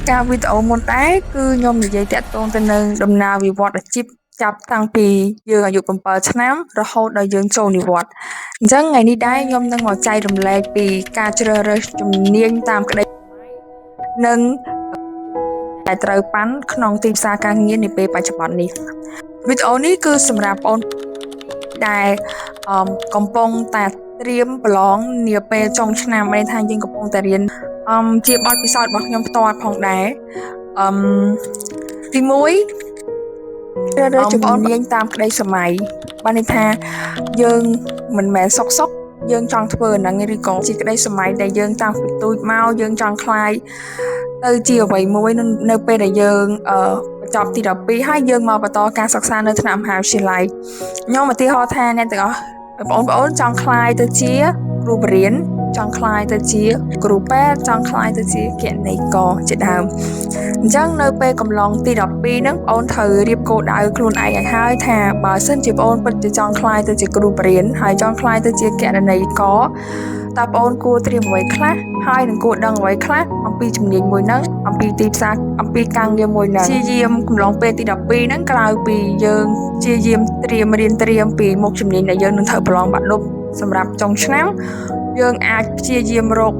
ការវីដេអូមុនដែរគឺខ្ញុំនិយាយតាក់ទងទៅនឹងដំណើរវិវត្តអាជីពចាប់តាំងពីយើងអាយុ7ឆ្នាំរហូតដល់យើងចូលនិវត្តន៍អញ្ចឹងថ្ងៃនេះដែរខ្ញុំនឹងមកចែករំលែកពីការជ្រើសរើសជំនាញតាមក្តីនិងដែលត្រូវប៉ាន់ក្នុងទីផ្សារការងារនាពេលបច្ចុប្បន្ននេះវីដេអូនេះគឺសម្រាប់បងដែលកំពុងតែត្រៀមប្រឡងនាពេលចុងឆ្នាំមានថាយើងកំពុងតែរៀនជាបទពិសោធន៍របស់ខ្ញុំផ្ទាល់ផងដែរទី1ត្រូវរើសជំនាញតាមក្តីសម័យបានន័យថាយើងមិនមែនសុកយើងចង់ធ្វើហ្នឹងឬក៏ជាក្តីសម័យដែលយើងតាំងពីទូចមកយើងចង់ខ្លាយទៅជាអ្វីមួយនៅពេលដែលយើងបញ្ចប់ទី12ហើយយើងមកបន្តការសិក្សានៅថ្នាក់មហាវិទ្យាល័យខ្ញុំឧទាហរណ៍ថាអ្នកទាំងអស់បងប្អូនចង់ខ្លាយទៅជាគ្រូបរិញ្ញាចង់ខ្លាយទៅជាគ្រូពេទ្យចង់ខ្លាយទៅជាគណនេយ្យករជាដើមអញ្ចឹងនៅពេលកំឡុងទី12ហ្នឹងបងត្រូវរៀបគោលដៅខ្លួនឯងឲ្យហើយថាបើសិនជាបងពិតជាចង់ខ្លាយទៅជាគ្រូបរិញ្ញាហើយចង់ខ្លាយទៅជាគណនេយ្យករតើបងគួរត្រៀមអ្វីខ្លះហើយនឹងគួរដឹងអ្វីខ្លះអំពីជំនាញមួយហ្នឹងអំពីទីផ្សារអំពីការងារមួយហ្នឹងជាយាមកំឡុងពេលទី12ហ្នឹងក្រៅពីយើងជាយាមរៀនត្រៀមពីមុខជំនាញដែលយើងនឹងត្រូវប្រឡងបាក់ឌុបសម្រាប់ចុងឆ្នាំយើងអាចព្យាយាមរក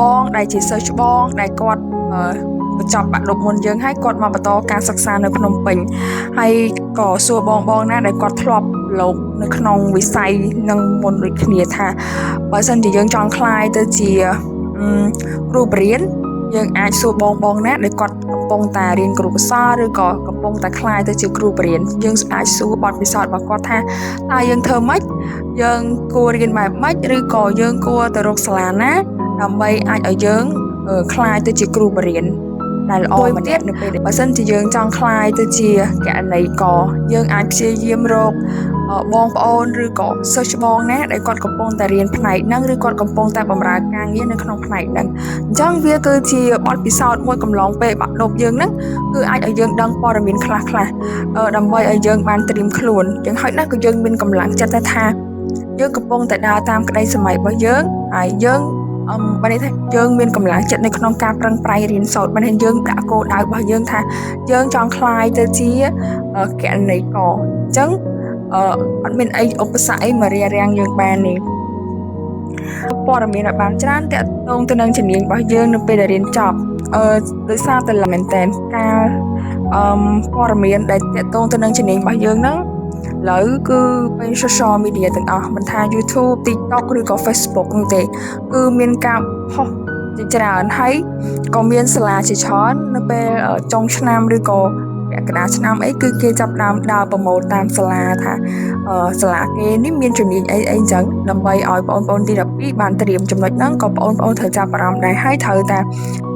បងដែលជាសិស្សច្បងដែលគាត់បញ្ចប់បាក់ឌុបមុនយើងហើយគាត់មកបន្តការសិក្សានៅភ្នំពេញហើយក៏សួរបងណាដែលគាត់ធ្លាប់លោកនៅក្នុងវិស័យនឹងមុនដូចគ្នាថាបើសិនជាយើងចង់ក្លាយទៅជាគ្រូបរិញ្ញាយើងអាចសួរបងណាដែលគាត់កំពុងតែរៀនគ្រូភាសាឬក៏កំពុងតែក្លាយទៅជាគ្រូបរិញ្ញាយើងអាចសួរបទពិសោធន៍របស់គាត់ថាតើយើងធ្វើម៉េចយើងគួររៀនបែបម៉េចឬក៏យើងគួរទៅរកសាលាណាដើម្បីអាចឲ្យយើងក្លាយទៅជាគ្រូបរិញ្ញាដែលល្អម្នាក់នៅពេលបើសិនជាយើងចង់ក្លាយទៅជាគណនេយ្យករយើងអាចព្យាយាមរកបងប្អូនឬក៏សិស្សច្បងណាដែលគាត់កំពុងតែរៀនផ្នែកហ្នឹងឬគាត់កំពុងតែបម្រើការងារនៅក្នុងផ្នែកហ្នឹងអញ្ចឹងវាគឺជាបទពិសោធន៍មួយកំឡុងពេលបាក់ឌុបយើងហ្នឹងគឺអាចឲ្យយើងដឹងព័ត៌មានខ្លះដើម្បីឲ្យយើងបានត្រៀមខ្លួនយ៉ាងហោចណាស់ក៏យើងមានកម្លាំងចិត្តថាយើងកំពុងតែដើរតាមក្តីសម័យរបស់យើងហើយយើងបានន័យថាយើងមានកម្លាំងចិត្តនៅក្នុងការប្រឹងប្រែងរៀនសូត្របានន័យយើងដាក់គោលដៅរបស់យើងថាយើងចង់ក្លាយទៅជាគណនេយ្យករអញ្ចឹងអត់មានអីឧបសគ្គអីមករារាំងយើងបាននេះព័ត៌មានឲ្យបានច្រើនតាក់ទងទៅនឹងជំនាញរបស់យើងនៅពេលដែលរៀនចប់ដោយសារតែមែនតើការព័ត៌មានដែលតាក់ទងទៅនឹងជំនាញរបស់យើងហ្នឹងឥឡូវគឺពេល social media ទាំងអស់មិនថា YouTube TikTok ឬក៏ Facebook នោះទេគឺមានការផុសជាច្រើនហើយក៏មានសាលាជាច្រើននៅពេលចុងឆ្នាំឬក៏ពាក់កណ្ដាលឆ្នាំអីគឺគេចាប់ដើមដើរប្រម៉ូទតាមសាលាថាសាលាគេនេះមានជំនាញអីអញ្ចឹងដើម្បីឲ្យបងប្អូនទី12បានត្រៀមចំណុចហ្នឹងក៏បងប្អូនត្រូវចាប់អារម្មណ៍ដែរហើយត្រូវតែ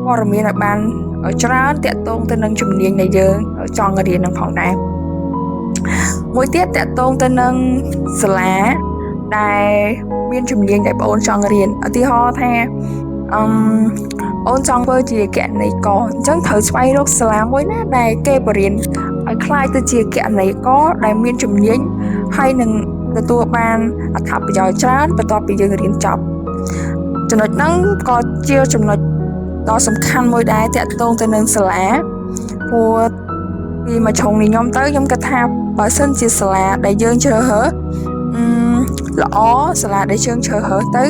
ព័ត៌មានឲ្យបានច្រើនតាក់ទងទៅនឹងជំនាញដែលយើងចង់រៀននឹងផងដែរមួយទៀតតាក់ទងទៅនឹងសាលាដែលមានជំនាញដែលបងអូនចង់រៀនឧទាហរណ៍ថាអូនចង់ធ្វើជាគណនេយ្យករអញ្ចឹងត្រូវស្វែងរកសាលាមួយណាដែលគេបរៀនឲ្យខ្លាយទៅជាគណនេយ្យករដែលមានជំនាញហើយនឹងទទួលបានអត្ថប្រយោជន៍ច្រើនបន្ទាប់ពីយើងរៀនចប់ចំណុចហ្នឹងក៏ជាចំណុចដ៏សំខាន់មួយដែរតាក់ទងទៅនឹងសាលាព្រោះពីមកឆុងនេះខ្ញុំគិតថាបើសិនជាសាលាដែលយើងជ្រើសរើសល្អសាលាដែលយើងជ្រើសរើសទៅ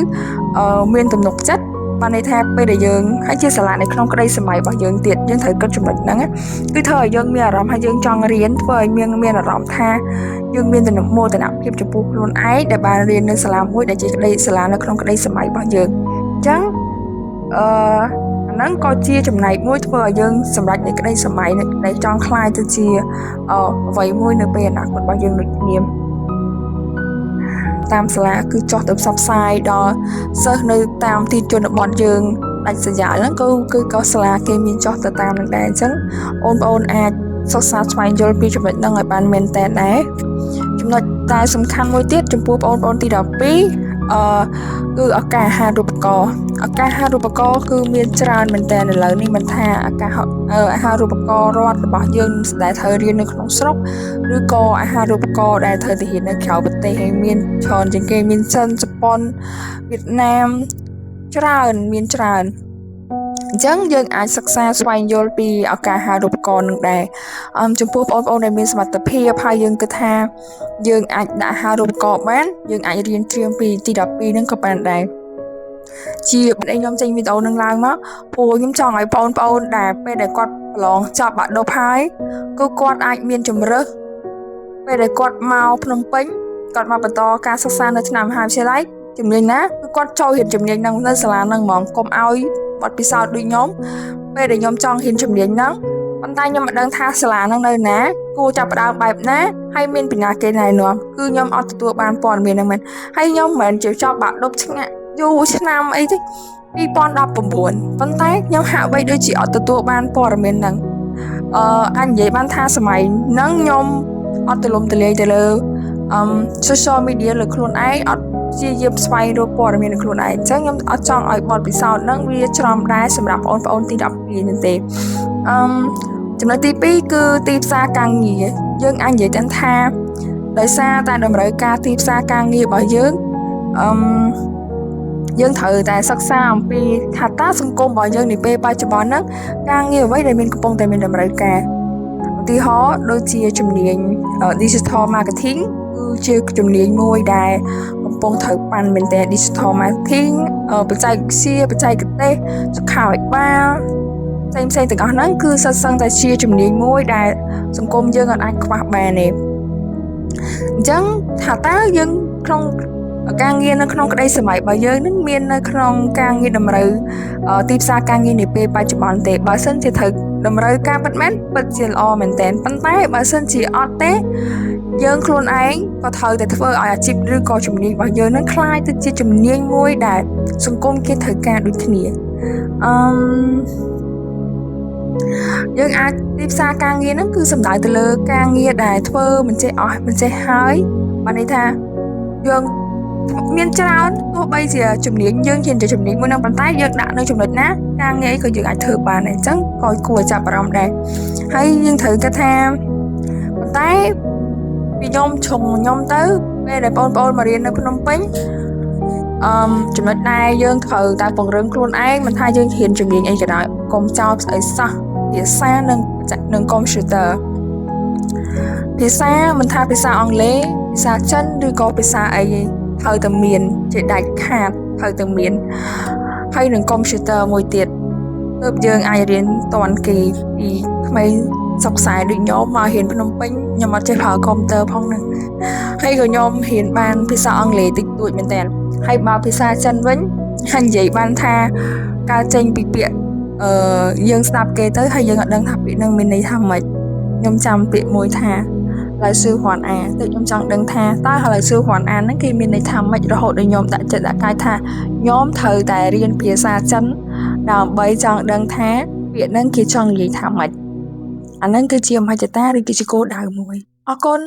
មានទំនុកចិត្តបានន័យថាពេលដែលយើងហើយជាសាលានៅក្នុងក្តីសម័យរបស់យើងទៀតយើងត្រូវគិតចំណុចហ្នឹងគឺធ្វើឲ្យយើងមានអារម្មណ៍ថាយើងចង់រៀនធ្វើឲ្យមានអារម្មណ៍ថាយើងមានទំនុកមោទនភាពចំពោះខ្លួនឯងដែលបានរៀននៅសាលាមួយដែលជាក្តីសាលានៅក្នុងក្តីសម័យរបស់យើងអញ្ចឹងហ្នឹងក៏ជាចំណែកមួយធ្វើឲ្យយើងសម្រេចនៃក្តីសម័យដែលចង់ក្លាយទៅជាអ្វីមួយនៅពេលអនាគតរបស់យើងដូចគ្នាតាមសាលាគឺចោះទៅផ្សព្វផ្សាយដល់សិស្សនៅតាមទីជនបទយើងដាច់ស្រយាលហ្នឹងគឺក៏សាលាគេមានចោះទៅតាមនឹងដែរអញ្ចឹងបងប្អូនអាចសិក្សាស្វែងយល់ពីចំណុចហ្នឹងឲ្យបានមែនតើដែរចំណុចតែសំខាន់មួយទៀតចំពោះបងប្អូនទី12គឺឱកាសអាហារូបករណ៍គឺមានច្រើនមែនតើឥឡូវនេះមិនថាអាហារូបករណ៍រដ្ឋរបស់យើងដែលត្រូវរៀននៅក្នុងស្រុកឬក៏អាហារូបករណ៍ដែលត្រូវទៅរៀននៅក្រៅប្រទេសហើយមានច្រើនជាងគេមានចិនជប៉ុនវៀតណាមមានច្រើន អញ្ចឹងយើងអាចសិក្សាស្វែងយល់ពីឱកាសហៅរូបករណ៍នឹងដែរចំពោះបងប្អូនដែលមានសមត្ថភាពហើយយើងគិតថាយើងអាចដាក់ហៅរូបករណ៍បានយើងអាចរៀនត្រៀមពីទី12ហ្នឹងក៏បានដែរជាខ្ញុំចេញវីដេអូនឹងឡើងមកព្រោះខ្ញុំចង់ឲ្យបងប្អូនដែលពេលដែលគាត់ប្រឡងចប់បាក់ឌុបហើយគឺគាត់អាចមានជំរើសពេលដែលគាត់មកភ្នំពេញគាត់មកបន្តការសិក្សានៅឆ្នាំមហាវិទ្យាល័យជំនាញណាគឺគាត់ចូលរៀនជំនាញហ្នឹងនៅសាលាហ្នឹងហ្មងកុំឲ្យបទពិសោធន៍ដូចខ្ញុំពេលដែលខ្ញុំចង់រៀនជំនាញហ្នឹងប៉ុន្តែខ្ញុំមិនដឹងថាសាលាហ្នឹងនៅណាគួរចាប់ផ្ដើមបែបណាហើយមានពីណាគេណែនាំគឺខ្ញុំអត់ទទួលបានព័ត៌មានហ្នឹងមែនហើយខ្ញុំមិនមែនជាចប់បាក់ឌុបឆ្ងាក់យូរឆ្នាំអីទេ2019ប៉ុន្តែខ្ញុំហាក់បីដូចជាអត់ទទួលបានព័ត៌មានហ្នឹងអាចនិយាយបានថាសម័យហ្នឹងខ្ញុំអត់ទលំទលាយទៅលើsocial media លើខ្លួនឯងអត់ព្យាយាមស្វែងរកព័ត៌មានលើខ្លួនឯងអញ្ចឹងខ្ញុំអត់ចង់ឲ្យបទពិសោធន៍ហ្នឹងវាច្រំដែរសម្រាប់បងប្អូនទី12នេះទេចំណុចទី2គឺទីផ្សារការងារយើងអាចនិយាយទាំងថាដោយសារតែតម្រូវការទីផ្សារការងាររបស់យើងយើងត្រូវតែសិក្សាអំពីថាតើសង្គមរបស់យើងនាពេលបច្ចុប្បន្នហ្នឹងការងារអ្វីដែលកំពុងតែមានតម្រូវការឧទាហរណ៍ដូចជាជំនាញ digital marketing គឺជាជំនាញមួយដែលកំពុងត្រូវប៉ាន់មែនតើ digital marketing បច្ចេកវិទ្យាបច្ចេកទេសសុខាភិបាលផ្សេងទាំងអស់ហ្នឹងគឺសិតសឹងតែជាជំនាញមួយដែលសង្គមយើងអាចខ្វះបានទេអញ្ចឹងថាតើយើងក្នុងការងារនៅក្នុងក្តីសម័យរបស់យើងនឹងមាននៅក្នុងការងារតម្រូវទីផ្សារការងារនាពេលបច្ចុប្បន្នទេបើសិនជាត្រូវតម្រូវការពិតមែនពិតជាល្អមែនតើប៉ុន្តែបើសិនជាអត់ទេយើងខ្លួនឯងក៏ត្រូវតែធ្វើឲ្យអាជីពឬក៏ជំនាញរបស់យើងនឹងคล้ายទៅជាជំនាញមួយដែលសង្គមគេត្រូវការដូចគ្នាយើងអាចទីផ្សារការងារហ្នឹងគឺសំដៅទៅលើការងារដែលធ្វើមិនចេះអស់មិនចេះហើយបានន័យថាយើងមានច្រើនទោះបីជាជំនាញយើងជាជំនាញមួយនឹងប៉ុន្តែយើងដាក់នៅចំណុចណាការងារក៏យើងអាចធ្វើបានដែរអញ្ចឹងក៏គួរចាប់អារម្មណ៍ដែរហើយយើងត្រូវគិតថាប៉ុន្តែពីខ្ញុំទៅពេលដែលបងប្អូនមករៀននៅភ្នំពេញចំណុចដែលយើងត្រូវតែពង្រឹងខ្លួនឯងមិនថាយើងរៀនជំនាញអីក៏ដោយកុំចោលស្អីសោះភាសានិងកុំព្យូទ័រភាសាមិនថាភាសាអង់គ្លេសភាសាចិនឬក៏ភាសាអីត្រូវតែមានជាដាច់ខាតត្រូវតែមានហើយនឹងកុំព្យូទ័រមួយទៀតទើបយើងអាចរៀនតាន់គេពីក្មេងសុកខ្សែដូចខ្ញុំមករៀនភ្នំពេញខ្ញុំអត់ចេះប្រើកុំព្យូទ័រផងហ្នឹងហើយក៏ខ្ញុំរៀនបានភាសាអង់គ្លេសតិចតួចមែនតើហើយបើភាសាចិនវិញហើយនិយាយបានថាការចេញពីពាក្យយើងស្ដាប់គេទៅហើយយើងអត់ដឹងថាពាក្យហ្នឹងមានន័យថាម៉េចខ្ញុំចាំពាក្យមួយថាឡៅស៊ឺហွမ်អាតែខ្ញុំចង់ដឹងថាតើឡៅស៊ឺហွမ်អាហ្នឹងគេមានន័យថាម៉េចរហូតដល់ខ្ញុំដាក់ចិត្តដាក់កាយថាខ្ញុំត្រូវតែរៀនភាសាចិនដើម្បីចង់ដឹងថាពាក្យហ្នឹងគេចង់និយាយថាម៉េចអាហ្នឹងគឺជាមហិច្ឆតាឬគឺជាគោលដៅមួយអរគុណ